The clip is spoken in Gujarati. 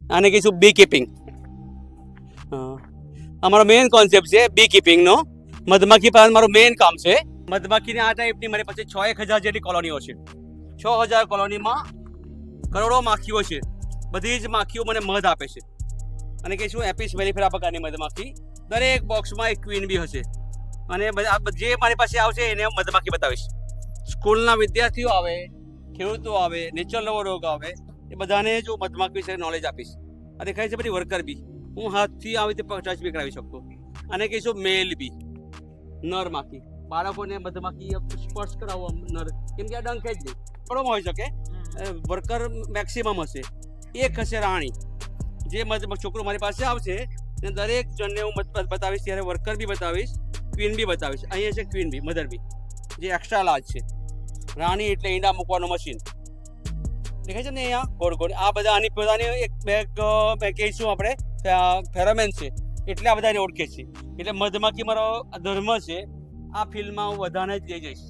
આને કહીશું બી કીપિંગ. અમારો મેઇન કોન્સેપ્ટ છે બી કીપિંગનો. મધમાખી પાસે મારું મેઇન કામ છે. મધમાખીની આ ટાઈપની મારી પાસે 6,000 જેટલી કોલોનીઓ છે. 6,000 કોલોનીમાં કરોડો માખીઓ છે. બધી જ માખીઓ મને મધ આપે છે. અને કહીશું એપિસ મેલિફેરા પ્રકારની મધમાખી. દરેક બોક્સમાં એક ક્વીન બી હશે. અને જે મારી પાસે આવશે એને મધમાખી બતાવીશ. સ્કૂલના વિદ્યાર્થીઓ આવે, ખેડૂતો આવે, નેચરલ રોગ આવે, એ બધાને જો મધમાખી વિશે નોલેજ આપીશ. અને કહે છે બધી વર્કર બી હું હાથથી આવી રીતે ટચ બી કરાવી શકતો. અને કહીશું મેલ બી, નર માખી. બાળકોને મધમાખી સ્પર્શ કરાવો નર, કેમ કે આ ડંખ જ નહીં થોડો હોઈ શકે. વર્કર મેક્સિમમ હશે. એક હશે રાણી. જે છોકરો મારી પાસે આવશે ને દરેક જણને હું બતાવીશ, ત્યારે વર્કર બી બતાવીશ, ક્વીન બી બતાવીશ. અહીંયા છે ક્વીન બી, મધર બી, જે એક્સ્ટ્રા લાર્જ છે. રાણી એટલે ઈંડા મૂકવાનું મશીન દેખાય છે ને અહીંયા ગોળ ગોળ. આ બધા આની પોતાની એક બેગ કહીશું આપણે ફેરોમેન છે, એટલે આ બધાને ઓળખે છે. એટલે મધમાખી મારો ધર્મ છે. આ ફિલ્ડમાં હું બધાને જ લઈ જઈશ.